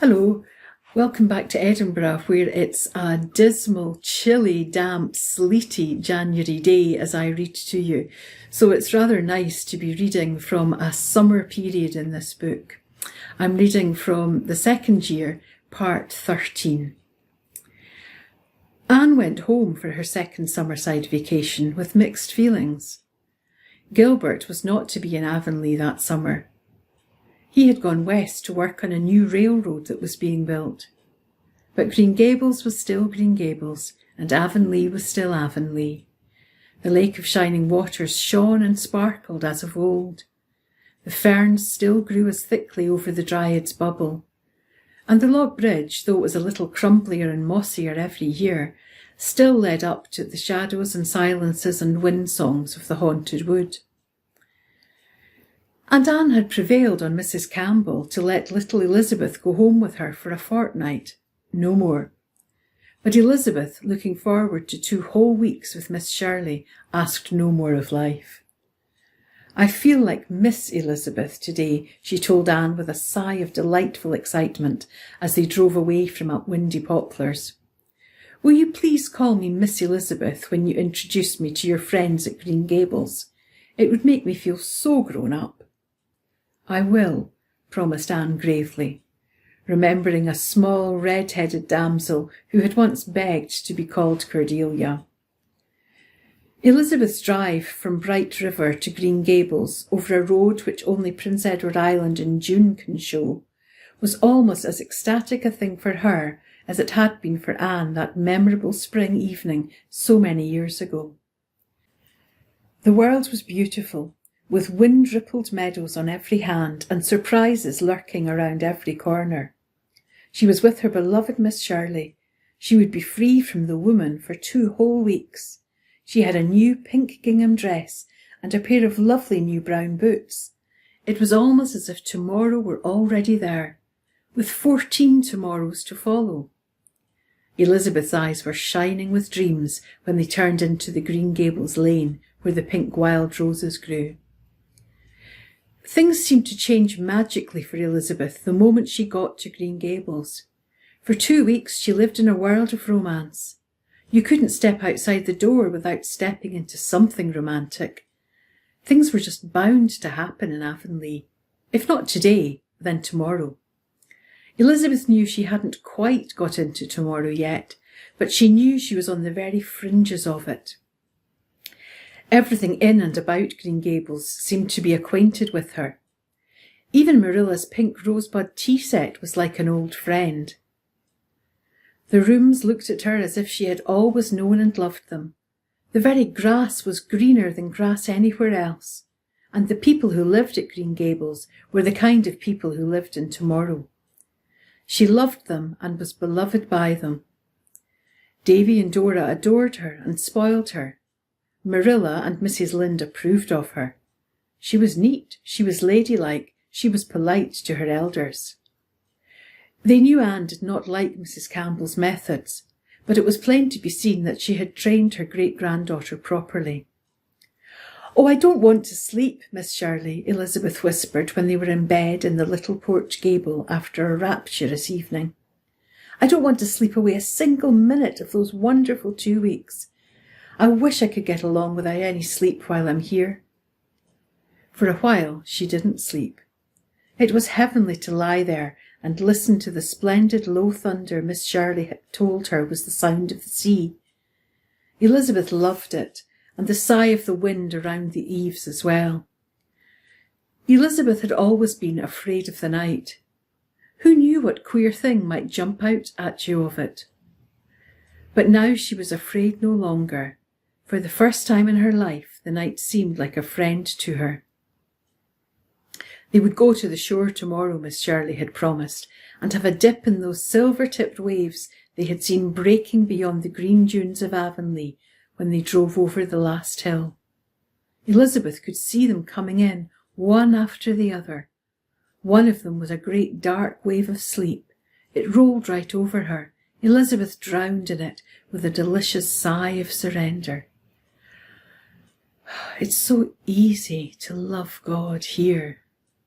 Hello, welcome back to Edinburgh, where it's a dismal, chilly, damp, sleety January day as I read to you. So it's rather nice to be reading from a summer period in this book. I'm reading from the second year, part 13. Anne went home for her second summerside vacation with mixed feelings. Gilbert was not to be in Avonlea that summer. He had gone west to work on a new railroad that was being built. But Green Gables was still Green Gables, and Avonlea was still Avonlea. The Lake of Shining Waters shone and sparkled as of old. The ferns still grew as thickly over the Dryad's bubble. And the log bridge, though it was a little crumblier and mossier every year, still led up to the shadows and silences and wind songs of the haunted wood. And Anne had prevailed on Mrs. Campbell to let little Elizabeth go home with her for a fortnight, no more. But Elizabeth, looking forward to 2 whole weeks with Miss Shirley, asked no more of life. "I feel like Miss Elizabeth today," she told Anne with a sigh of delightful excitement as they drove away from Windy Poplars. "Will you please call me Miss Elizabeth when you introduce me to your friends at Green Gables? It would make me feel so grown up." "I will," promised Anne gravely, remembering a small red-headed damsel who had once begged to be called Cordelia. Elizabeth's drive from Bright River to Green Gables over a road which only Prince Edward Island in June can show was almost as ecstatic a thing for her as it had been for Anne that memorable spring evening so many years ago. The world was beautiful, with wind-rippled meadows on every hand and surprises lurking around every corner. She was with her beloved Miss Shirley. She would be free from the woman for 2 whole weeks. She had a new pink gingham dress and a pair of lovely new brown boots. It was almost as if tomorrow were already there, with 14 tomorrows to follow. Elizabeth's eyes were shining with dreams when they turned into the Green Gables lane where the pink wild roses grew. Things seemed to change magically for Elizabeth the moment she got to Green Gables. For 2 weeks she lived in a world of romance. You couldn't step outside the door without stepping into something romantic. Things were just bound to happen in Avonlea. If not today, then tomorrow. Elizabeth knew she hadn't quite got into tomorrow yet, but she knew she was on the very fringes of it. Everything in and about Green Gables seemed to be acquainted with her. Even Marilla's pink rosebud tea set was like an old friend. The rooms looked at her as if she had always known and loved them. The very grass was greener than grass anywhere else, and the people who lived at Green Gables were the kind of people who lived in tomorrow. She loved them and was beloved by them. Davy and Dora adored her and spoiled her. Marilla and Mrs. Lynde approved of her. She was neat, she was ladylike, she was polite to her elders. They knew Anne did not like Mrs. Campbell's methods, but it was plain to be seen that she had trained her great-granddaughter properly. "Oh, I don't want to sleep, Miss Shirley," Elizabeth whispered when they were in bed in the little porch gable after a rapturous evening. "I don't want to sleep away a single minute of those wonderful 2 weeks. I wish I could get along without any sleep while I'm here." For a while she didn't sleep. It was heavenly to lie there and listen to the splendid low thunder Miss Shirley had told her was the sound of the sea. Elizabeth loved it, and the sigh of the wind around the eaves as well. Elizabeth had always been afraid of the night. Who knew what queer thing might jump out at you of it? But now she was afraid no longer. For the first time in her life, the night seemed like a friend to her. They would go to the shore tomorrow, Miss Shirley had promised, and have a dip in those silver-tipped waves they had seen breaking beyond the green dunes of Avonlea when they drove over the last hill. Elizabeth could see them coming in, one after the other. One of them was a great dark wave of sleep. It rolled right over her. Elizabeth drowned in it with a delicious sigh of surrender. "It's so easy to love God here,"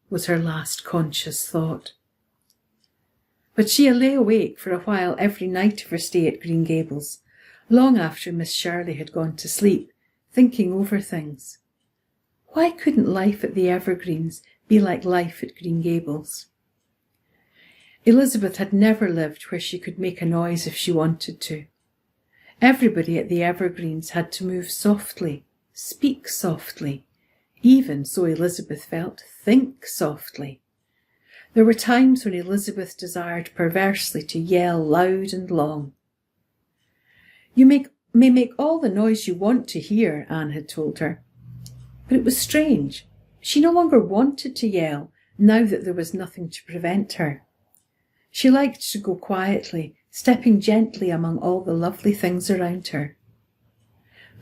was her last conscious thought. But she lay awake for a while every night of her stay at Green Gables, long after Miss Shirley had gone to sleep, thinking over things. Why couldn't life at the Evergreens be like life at Green Gables? Elizabeth had never lived where she could make a noise if she wanted to. Everybody at the Evergreens had to move softly, speak softly, even, so Elizabeth felt, think softly. There were times when Elizabeth desired perversely to yell loud and long. You may make all the noise you want to hear, Anne had told her. But it was strange. She no longer wanted to yell, now that there was nothing to prevent her. She liked to go quietly, stepping gently among all the lovely things around her.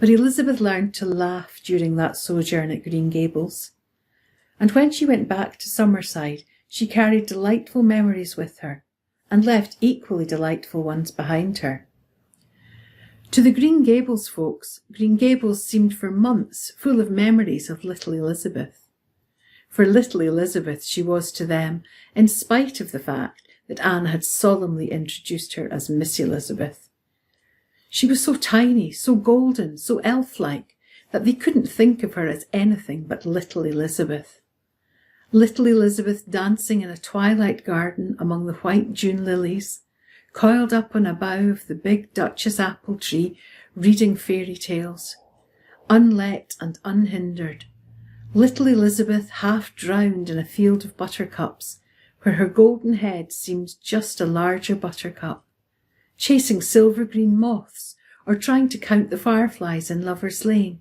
But Elizabeth learned to laugh during that sojourn at Green Gables. And when she went back to Summerside, she carried delightful memories with her, and left equally delightful ones behind her. To the Green Gables folks, Green Gables seemed for months full of memories of little Elizabeth. For little Elizabeth she was to them, in spite of the fact that Anne had solemnly introduced her as Miss Elizabeth. She was so tiny, so golden, so elf-like, that they couldn't think of her as anything but little Elizabeth. Little Elizabeth dancing in a twilight garden among the white June lilies, coiled up on a bough of the big Duchess apple tree, reading fairy tales, unlet and unhindered. Little Elizabeth half drowned in a field of buttercups, where her golden head seemed just a larger buttercup, chasing silver-green moths or trying to count the fireflies in Lover's Lane,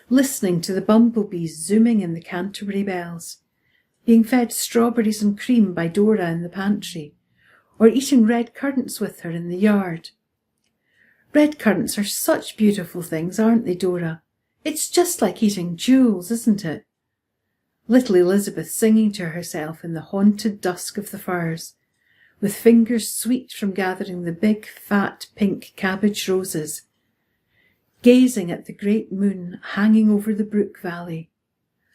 listening to the bumblebees zooming in the Canterbury bells, being fed strawberries and cream by Dora in the pantry, or eating red currants with her in the yard. Red currants are such beautiful things, aren't they, Dora? It's just like eating jewels, isn't it? Little Elizabeth singing to herself in the haunted dusk of the firs, with fingers sweet from gathering the big, fat, pink cabbage roses, gazing at the great moon hanging over the brook valley.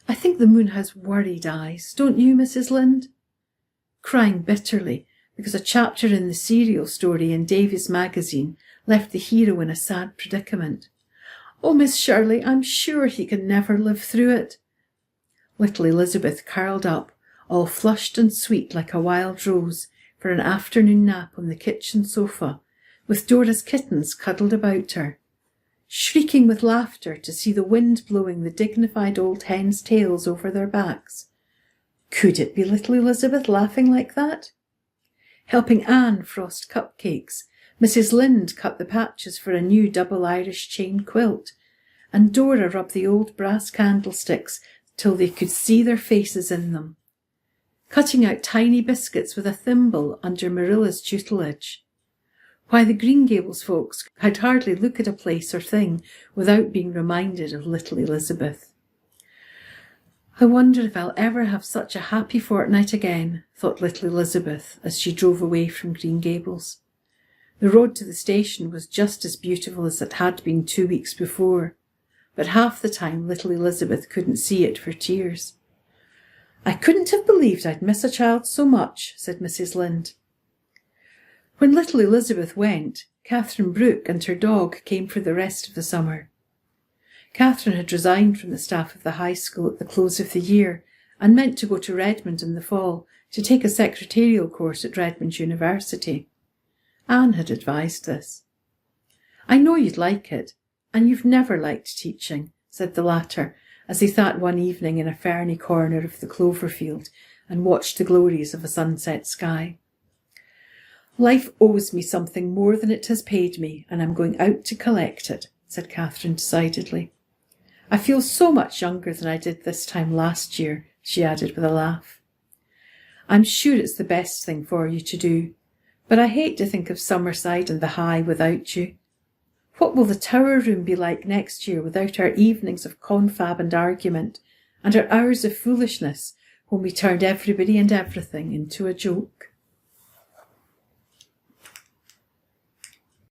I think the moon has worried eyes, don't you, Mrs. Lynde? Crying bitterly because a chapter in the serial story in Davies magazine left the hero in a sad predicament. Oh, Miss Shirley, I'm sure he can never live through it. Little Elizabeth curled up, all flushed and sweet like a wild rose, for an afternoon nap on the kitchen sofa, with Dora's kittens cuddled about her, shrieking with laughter to see the wind blowing the dignified old hens' tails over their backs. Could it be little Elizabeth laughing like that? Helping Anne frost cupcakes, Mrs. Lynde cut the patches for a new double Irish chain quilt, and Dora rubbed the old brass candlesticks till they could see their faces in them, cutting out tiny biscuits with a thimble under Marilla's tutelage. Why, the Green Gables folks could hardly look at a place or thing without being reminded of little Elizabeth. I wonder if I'll ever have such a happy fortnight again, thought little Elizabeth as she drove away from Green Gables. The road to the station was just as beautiful as it had been 2 weeks before, but half the time little Elizabeth couldn't see it for tears. I couldn't have believed I'd miss a child so much, said Mrs. Lynde. When little Elizabeth went, Catherine Brooke and her dog came for the rest of the summer. Catherine had resigned from the staff of the high school at the close of the year and meant to go to Redmond in the fall to take a secretarial course at Redmond University. Anne had advised this. I know you'd like it, and you've never liked teaching, said the latter, as they sat one evening in a ferny corner of the clover field and watched the glories of a sunset sky. Life owes me something more than it has paid me, and I'm going out to collect it, said Catherine decidedly. I feel so much younger than I did this time last year, she added with a laugh. I'm sure it's the best thing for you to do, but I hate to think of Summerside and the High without you. What will the Tower Room be like next year without our evenings of confab and argument, and our hours of foolishness when we turned everybody and everything into a joke?